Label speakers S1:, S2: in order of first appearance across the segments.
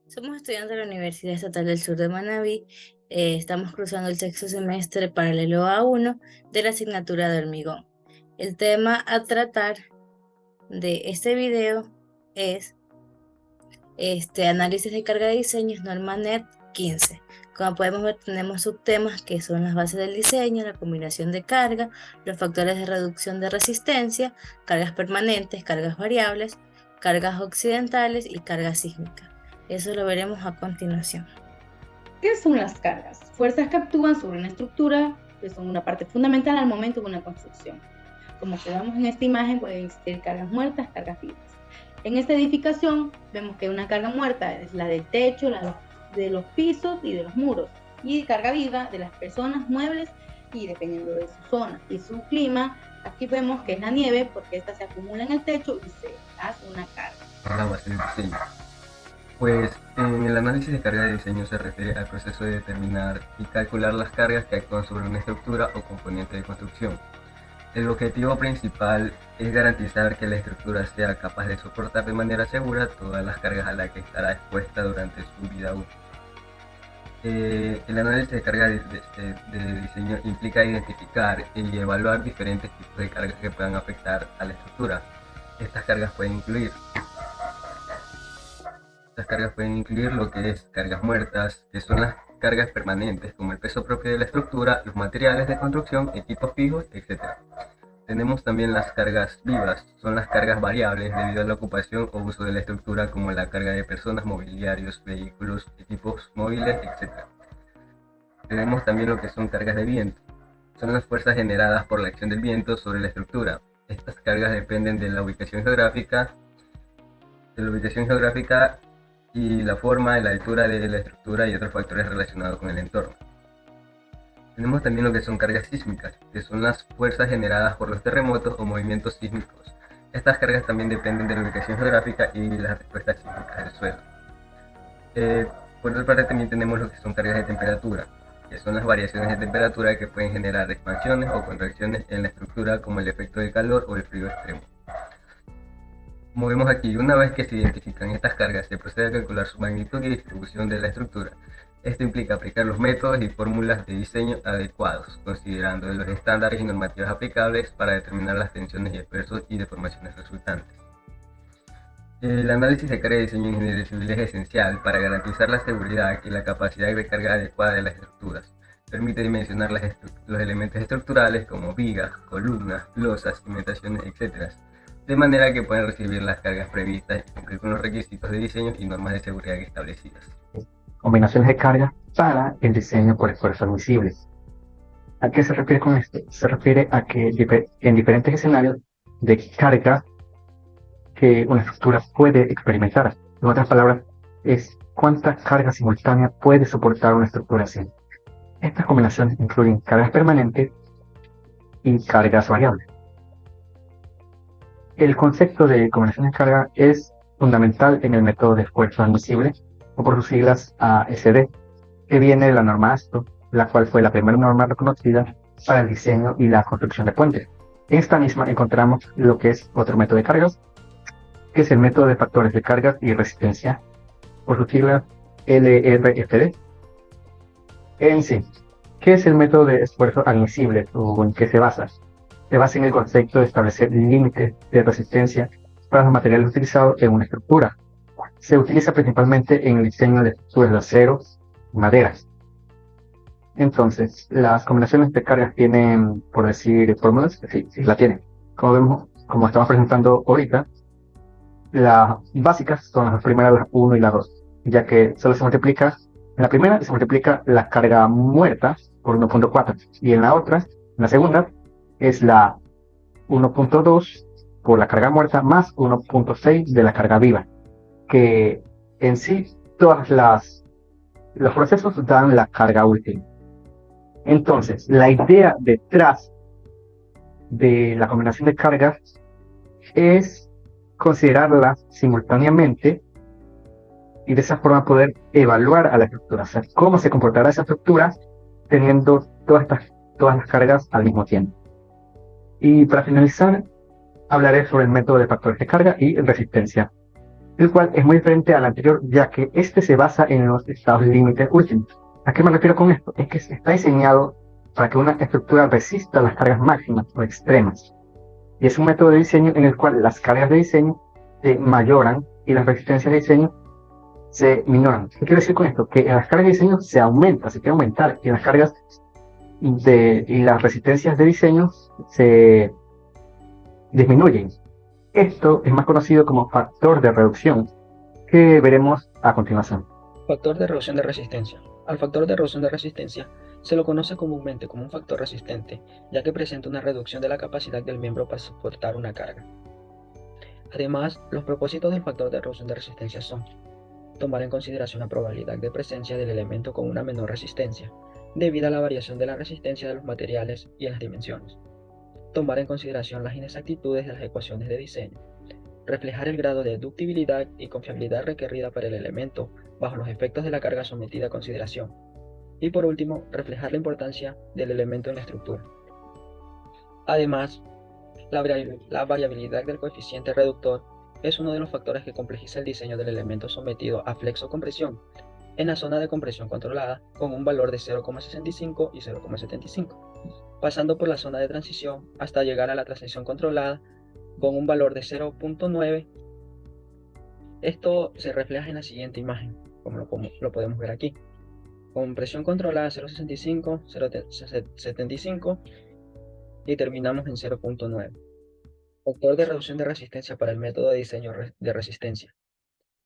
S1: Somos estudiantes de la Universidad Estatal del Sur de Manabí. Estamos cursando el sexto semestre paralelo A1 de la asignatura de hormigón. El tema a tratar de este video es análisis de carga de diseños norma NET 15. Como podemos ver, tenemos subtemas que son las bases del diseño, la combinación de carga, los factores de reducción de resistencia, cargas permanentes, cargas variables, cargas occidentales y carga sísmica. Eso lo veremos a continuación.
S2: ¿Qué son las cargas? Fuerzas que actúan sobre una estructura que son una parte fundamental al momento de una construcción. Como vemos en esta imagen, pueden existir cargas muertas, cargas vivas. En esta edificación vemos que una carga muerta es la del techo, la de los pisos y de los muros, y carga viva de las personas, muebles y dependiendo de su zona y su clima. Aquí vemos que es la nieve porque esta se acumula en el techo y se hace una carga.
S3: Programas de diseño. Pues en el análisis de carga de diseño se refiere al proceso de determinar y calcular las cargas que actúan sobre una estructura o componente de construcción. El objetivo principal es garantizar que la estructura sea capaz de soportar de manera segura todas las cargas a las que estará expuesta durante su vida útil. El análisis de carga de diseño implica identificar y evaluar diferentes tipos de cargas que puedan afectar a la estructura. Estas cargas pueden incluir lo que es cargas muertas, que son las cargas permanentes, como el peso propio de la estructura, los materiales de construcción, equipos fijos, etc. Tenemos también las cargas vivas, son las cargas variables debido a la ocupación o uso de la estructura, como la carga de personas, mobiliarios, vehículos, equipos móviles, etc. Tenemos también lo que son cargas de viento, son las fuerzas generadas por la acción del viento sobre la estructura. Estas cargas dependen de la ubicación geográfica y la forma y la altura de la estructura y otros factores relacionados con el entorno. Tenemos también lo que son cargas sísmicas, que son las fuerzas generadas por los terremotos o movimientos sísmicos. Estas cargas también dependen de la ubicación geográfica y las respuestas sísmicas del suelo. Por otra parte también tenemos lo que son cargas de temperatura, que son las variaciones de temperatura que pueden generar expansiones o contracciones en la estructura, como el efecto de calor o el frío extremo. Como vemos aquí, una vez que se identifican estas cargas, se procede a calcular su magnitud y distribución de la estructura. Esto implica aplicar los métodos y fórmulas de diseño adecuados, considerando los estándares y normativas aplicables para determinar las tensiones y esfuerzos y deformaciones resultantes. El análisis de carga de diseño en ingeniería civil es esencial para garantizar la seguridad y la capacidad de carga adecuada de las estructuras. Permite dimensionar los elementos estructurales como vigas, columnas, losas, cimentaciones, etc., de manera que pueden recibir las cargas previstas y cumplir con los requisitos de diseño y normas de seguridad establecidas.
S4: Combinaciones de carga para el diseño por esfuerzos admisibles. ¿A qué se refiere con esto? Se refiere a que en diferentes escenarios de carga que una estructura puede experimentar. En otras palabras, es cuánta carga simultánea puede soportar una estructura así. Estas combinaciones incluyen cargas permanentes y cargas variables. El concepto de combinación de carga es fundamental en el método de esfuerzo admisible, o por sus siglas ASD, que viene de la norma ASTO, la cual fue la primera norma reconocida para el diseño y la construcción de puentes. En esta misma encontramos lo que es otro método de cargas, que es el método de factores de cargas y resistencia, por sus siglas LRFD. En sí, ¿qué es el método de esfuerzo admisible o en qué se basa? Se basa en el concepto de establecer límites de resistencia para los materiales utilizados en una estructura. Se utiliza principalmente en el diseño de estructuras de acero y maderas. Entonces, las combinaciones de cargas tienen, por decir, fórmulas. Sí, la tienen. Como vemos, como estamos presentando ahorita, las básicas son las primeras, la 1 y la 2, ya que solo se multiplica, en la primera se multiplica la carga muerta por 1.4 y en la otra, en la segunda, es la 1.2 por la carga muerta más 1.6 de la carga viva, que en sí todos los procesos dan la carga última. Entonces, la idea detrás de la combinación de cargas es considerarlas simultáneamente y de esa forma poder evaluar a la estructura, o sea, cómo se comportará esa estructura teniendo todas las cargas al mismo tiempo. Y para finalizar, hablaré sobre el método de factores de carga y resistencia. el cual es muy diferente al anterior, ya que este se basa en los estados límites últimos. ¿A qué me refiero con esto? Es que está diseñado para que una estructura resista las cargas máximas o extremas. Y es un método de diseño en el cual las cargas de diseño se mayoran y las resistencias de diseño se minoran. ¿Qué quiero decir con esto? Que las cargas de diseño se quiere aumentar, y las cargas y las resistencias de diseño se disminuyen. Esto es más conocido como factor de reducción, que veremos a continuación.
S5: Factor de reducción de resistencia. Al factor de reducción de resistencia se lo conoce comúnmente como un factor resistente, ya que presenta una reducción de la capacidad del miembro para soportar una carga. Además, los propósitos del factor de reducción de resistencia son tomar en consideración la probabilidad de presencia del elemento con una menor resistencia, debido a la variación de la resistencia de los materiales y en las dimensiones. Tomar en consideración las inexactitudes de las ecuaciones de diseño. Reflejar el grado de ductibilidad y confiabilidad requerida para el elemento bajo los efectos de la carga sometida a consideración. Y por último, reflejar la importancia del elemento en la estructura. Además, la variabilidad del coeficiente reductor es uno de los factores que complejiza el diseño del elemento sometido a flexocompresión en la zona de compresión controlada con un valor de 0,65 y 0,75, pasando por la zona de transición hasta llegar a la transición controlada con un valor de 0,9. Esto se refleja en la siguiente imagen, como lo podemos ver aquí. Compresión controlada 0,65, 0,75 y terminamos en 0,9. Factor de reducción de resistencia para el método de diseño de resistencia.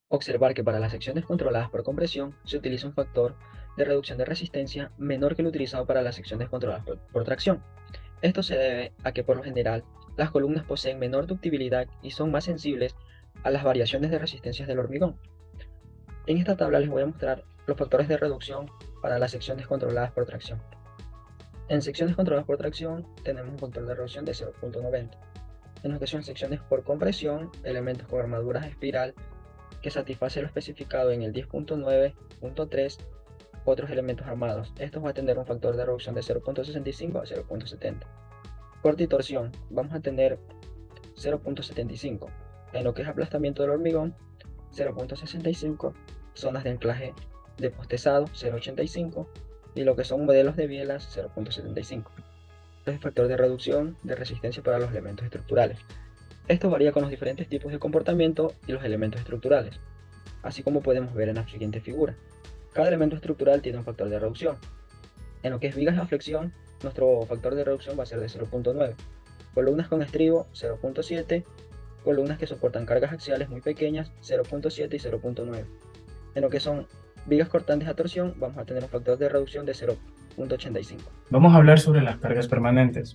S5: Observar que para las secciones controladas por compresión se utiliza un factor de reducción de resistencia menor que el utilizado para las secciones controladas por tracción. Esto se debe a que por lo general las columnas poseen menor ductibilidad y son más sensibles a las variaciones de resistencias del hormigón. En esta tabla les voy a mostrar los factores de reducción para las secciones controladas por tracción. En secciones controladas por tracción tenemos un factor de reducción de 0,90. En lo que son secciones por compresión, elementos con armaduras espiral que satisface lo especificado en el 10.9.3, otros elementos armados. Estos van a tener un factor de reducción de 0,65 a 0,70. Corte y torsión, vamos a tener 0,75. En lo que es aplastamiento del hormigón, 0,65. Zonas de anclaje de postezado, 0,85. Y lo que son modelos de bielas, 0,75. Es el factor de reducción de resistencia para los elementos estructurales. Esto varía con los diferentes tipos de comportamiento y los elementos estructurales, así como podemos ver en la siguiente figura. Cada elemento estructural tiene un factor de reducción. En lo que es vigas a flexión, nuestro factor de reducción va a ser de 0,9. Columnas con estribo, 0,7. Columnas que soportan cargas axiales muy pequeñas, 0,7 y 0,9. En lo que son vigas cortantes a torsión, vamos a tener un factor de reducción de 0,85.
S6: Vamos a hablar sobre las cargas permanentes.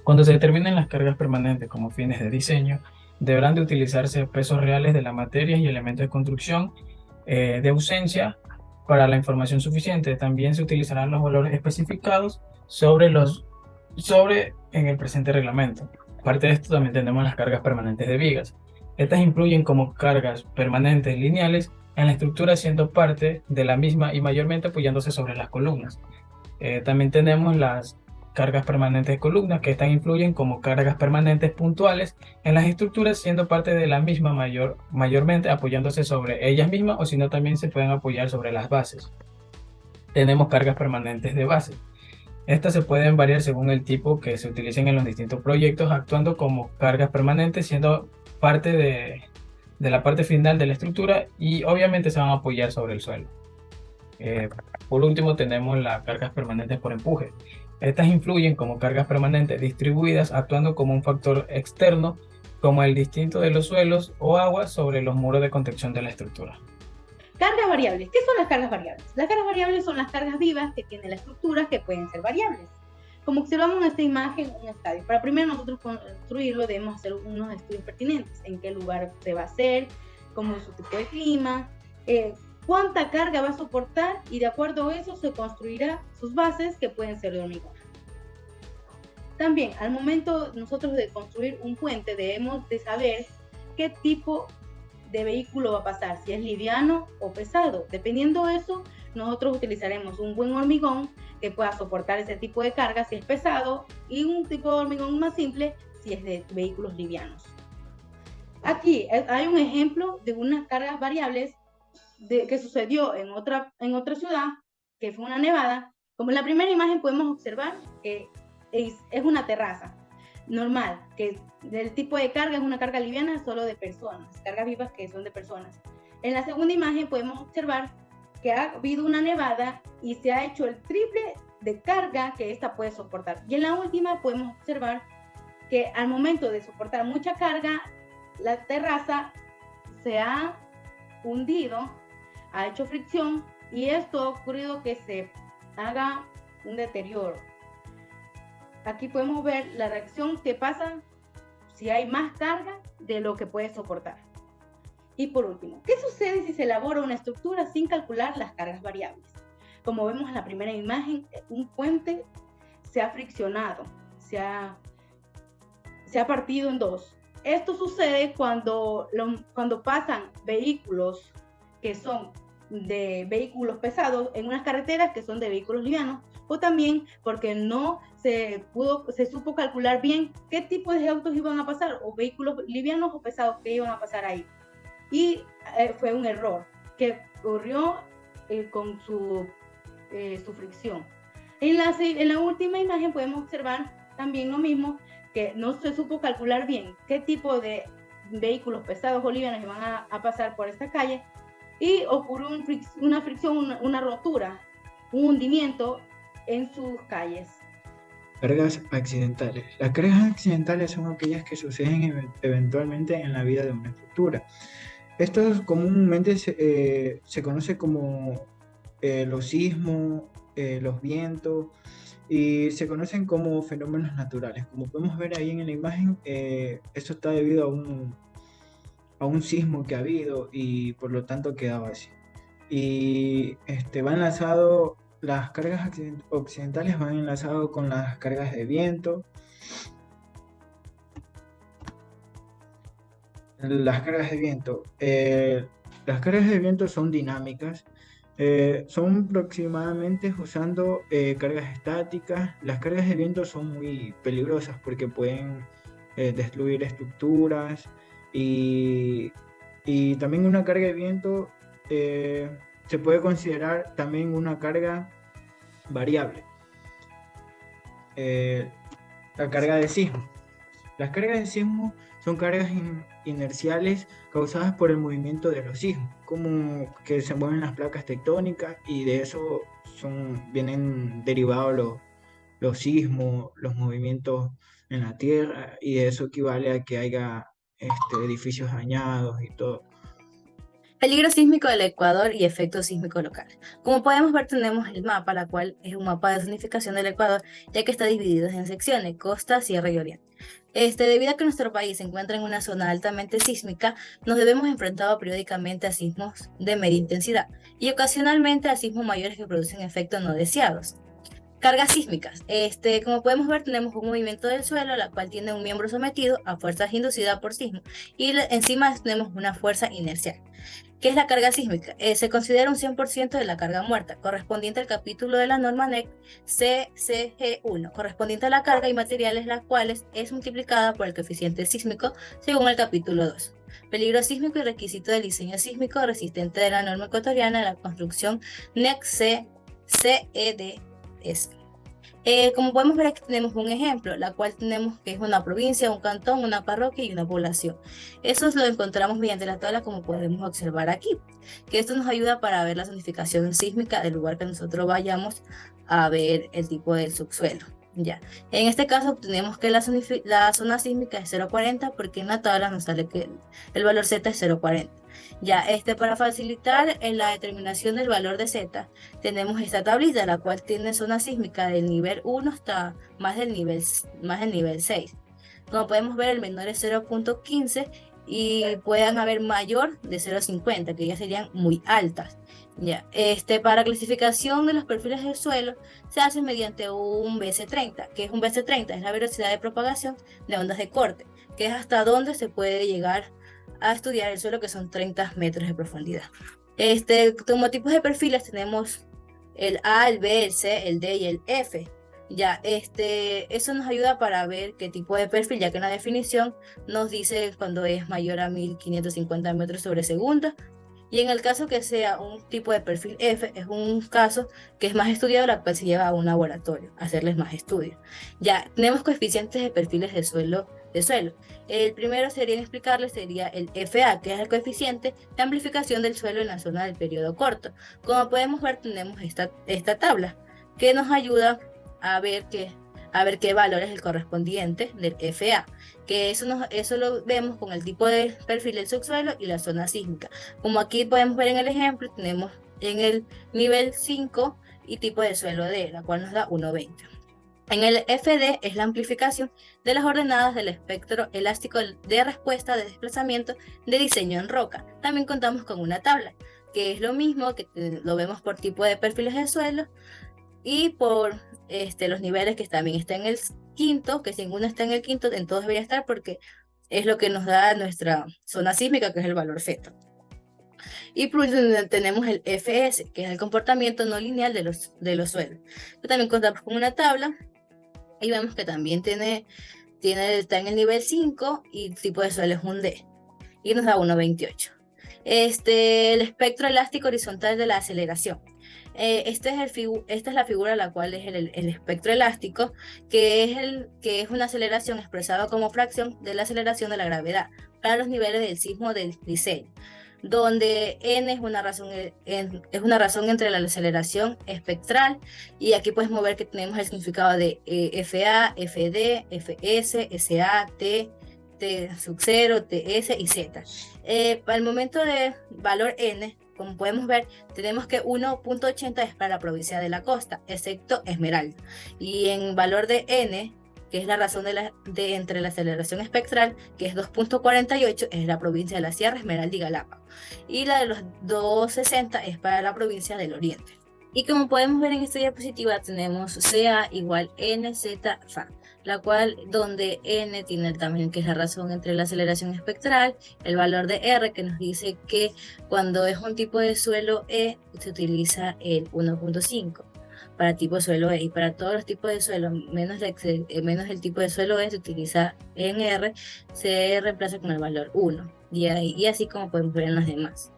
S6: Cuando se determinen las cargas permanentes como fines de diseño, deberán de utilizarse pesos reales de la materia y elementos de construcción de ausencia para la información suficiente. También se utilizarán los valores especificados en el presente reglamento. Aparte de esto, también tenemos las cargas permanentes de vigas. Estas influyen como cargas permanentes lineales en la estructura, siendo parte de la misma y mayormente apoyándose sobre las columnas. También tenemos las cargas permanentes de columnas, que estas influyen como cargas permanentes puntuales en las estructuras, siendo parte de la misma mayormente apoyándose sobre ellas mismas, o si no también se pueden apoyar sobre las bases. Tenemos cargas permanentes de base. Estas se pueden variar según el tipo que se utilicen en los distintos proyectos, actuando como cargas permanentes, siendo parte de la parte final de la estructura, y obviamente se van a apoyar sobre el suelo. Por último tenemos las cargas permanentes por empuje. Estas influyen como cargas permanentes distribuidas, actuando como un factor externo, como el distinto de los suelos o agua sobre los muros de contención de la estructura.
S2: Cargas variables. ¿Qué son las cargas variables? Las cargas variables son las cargas vivas que tiene la estructura, que pueden ser variables. Como observamos en esta imagen, un estadio. Para primero nosotros construirlo debemos hacer unos estudios pertinentes. En qué lugar se va a hacer, cómo es su tipo de clima, cuánta carga va a soportar, y de acuerdo a eso se construirá sus bases, que pueden ser de hormigón. También al momento nosotros de construir un puente debemos de saber qué tipo de vehículo va a pasar, si es liviano o pesado. Dependiendo de eso, nosotros utilizaremos un buen hormigón que pueda soportar ese tipo de carga si es pesado, y un tipo de hormigón más simple si es de vehículos livianos. Aquí hay un ejemplo de unas cargas variables que sucedió en otra ciudad, que fue una nevada. Como en la primera imagen podemos observar que es una terraza normal, que del tipo de carga es una carga liviana solo de personas, cargas vivas que son de personas. En la segunda imagen podemos observar que ha habido una nevada y se ha hecho el triple de carga que esta puede soportar. Y en la última podemos observar que al momento de soportar mucha carga, la terraza se ha hundido, ha hecho fricción y esto ha ocurrido que se haga un deterioro. Aquí podemos ver la reacción que pasa si hay más carga de lo que puede soportar. Y por último, ¿qué sucede si se elabora una estructura sin calcular las cargas variables? Como vemos en la primera imagen, un puente se ha friccionado, se ha partido en dos. Esto sucede cuando pasan vehículos que son de vehículos pesados en unas carreteras que son de vehículos livianos, o también porque no se supo calcular bien qué tipo de autos iban a pasar, o vehículos livianos o pesados que iban a pasar ahí. Y fue un error que ocurrió con su fricción. En la última imagen podemos observar también lo mismo, que no se supo calcular bien qué tipo de vehículos pesados o livianos iban a pasar por esta calle y ocurrió una fricción, una rotura, un hundimiento en sus calles.
S7: Cargas accidentales. Las cargas accidentales son aquellas que suceden eventualmente en la vida de una estructura. Estos comúnmente se conoce como los sismos, los vientos, y se conocen como fenómenos naturales. Como podemos ver ahí en la imagen, esto está debido a un sismo que ha habido y por lo tanto quedaba así. Y va enlazado, las cargas occidentales van enlazado con las cargas de viento. Las cargas de viento. Las cargas de viento son dinámicas. Son aproximadamente usando cargas estáticas. Las cargas de viento son muy peligrosas porque pueden destruir estructuras y también una carga de viento se puede considerar también una carga variable. La carga de sismo. Las cargas de sismo son cargas inerciales causadas por el movimiento de los sismos, como que se mueven las placas tectónicas y de eso vienen derivados los sismos, los movimientos en la tierra, y de eso equivale a que haya edificios dañados y todo.
S1: Peligro sísmico del Ecuador y efecto sísmico local. Como podemos ver, tenemos el mapa, la cual es un mapa de zonificación del Ecuador, ya que está dividido en secciones: costa, sierra y oriente. Debido a que nuestro país se encuentra en una zona altamente sísmica, nos debemos enfrentar periódicamente a sismos de media intensidad y ocasionalmente a sismos mayores que producen efectos no deseados. Cargas sísmicas. Como podemos ver, tenemos un movimiento del suelo, la cual tiene un miembro sometido a fuerzas inducidas por sismo, y encima tenemos una fuerza inercial. ¿Qué es la carga sísmica? Se considera un 100% de la carga muerta, correspondiente al capítulo de la norma NEC CCG1, correspondiente a la carga y materiales, las cuales es multiplicada por el coeficiente sísmico según el capítulo 2. Peligro sísmico y requisito del diseño sísmico resistente de la norma ecuatoriana de la construcción NEC CEDS. Como podemos ver, aquí tenemos un ejemplo, la cual tenemos que es una provincia, un cantón, una parroquia y una población. Eso lo encontramos mediante la tabla, como podemos observar aquí, que esto nos ayuda para ver la zonificación sísmica del lugar que nosotros vayamos a ver el tipo del subsuelo. Ya. En este caso obtenemos que la zona sísmica es 0,40, porque en la tabla nos sale que el valor Z es 0,40. Ya, para facilitar la determinación del valor de Z, tenemos esta tablita, la cual tiene zona sísmica del nivel 1 hasta más del nivel 6. Como podemos ver, el menor es 0,15 y puedan haber mayor de 0,50, que ya serían muy altas. Ya, para clasificación de los perfiles del suelo se hace mediante un BC30, que es un BC30, es la velocidad de propagación de ondas de corte, que es hasta donde se puede llegar a estudiar el suelo, que son 30 metros de profundidad. Como tipos de perfiles tenemos el A, el B, el C, el D y el F. Ya, eso nos ayuda para ver qué tipo de perfil, ya que en la definición nos dice cuando es mayor a 1550 metros sobre segundo. Y en el caso que sea un tipo de perfil F, es un caso que es más estudiado, la cual se lleva a un laboratorio, a hacerles más estudios. Ya, tenemos coeficientes de perfiles de suelo. El primero sería explicarles, sería el FA, que es el coeficiente de amplificación del suelo en la zona del periodo corto. Como podemos ver, tenemos esta tabla que nos ayuda a ver qué valor es el correspondiente del FA, que eso lo vemos con el tipo de perfil del subsuelo y la zona sísmica. Como aquí podemos ver en el ejemplo, tenemos en el nivel 5 y tipo de suelo D, la cual nos da 1,20. En el FD es la amplificación de las ordenadas del espectro elástico de respuesta de desplazamiento de diseño en roca. También contamos con una tabla, que es lo mismo, que lo vemos por tipo de perfiles de suelo y por los niveles, que también está en el quinto, que si uno está en el quinto, en todos debería estar, porque es lo que nos da nuestra zona sísmica, que es el valor feta. Y por último tenemos el FS, que es el comportamiento no lineal de los suelos. También contamos con una tabla y vemos que también está en el nivel 5 y el tipo de suelo es un D y nos da 1,28. El espectro elástico horizontal de la aceleración. Esta es la figura, la cual es el espectro elástico, que es una aceleración expresada como fracción de la aceleración de la gravedad para los niveles del sismo del diseño, donde n es una razón entre la aceleración espectral, y aquí podemos ver que tenemos el significado de FA, FD, FS, SA, T sub 0, TS y Z. Para el momento de valor n, como podemos ver, tenemos que 1,80 es para la provincia de la costa, excepto Esmeralda. Y en valor de n, que es la razón entre la aceleración espectral, que es 2,48, es la provincia de la Sierra, Esmeralda y Galápagos. Y la de los 2,60 es para la provincia del Oriente. Y como podemos ver en esta diapositiva, tenemos CA igual NZ-FA, la cual donde N tiene también que es la razón entre la aceleración espectral, el valor de R, que nos dice que cuando es un tipo de suelo E se utiliza el 1,5 para tipo de suelo E, y para todos los tipos de suelo menos el tipo de suelo E se utiliza en R, se reemplaza con el valor 1, y así como podemos ver en las demás.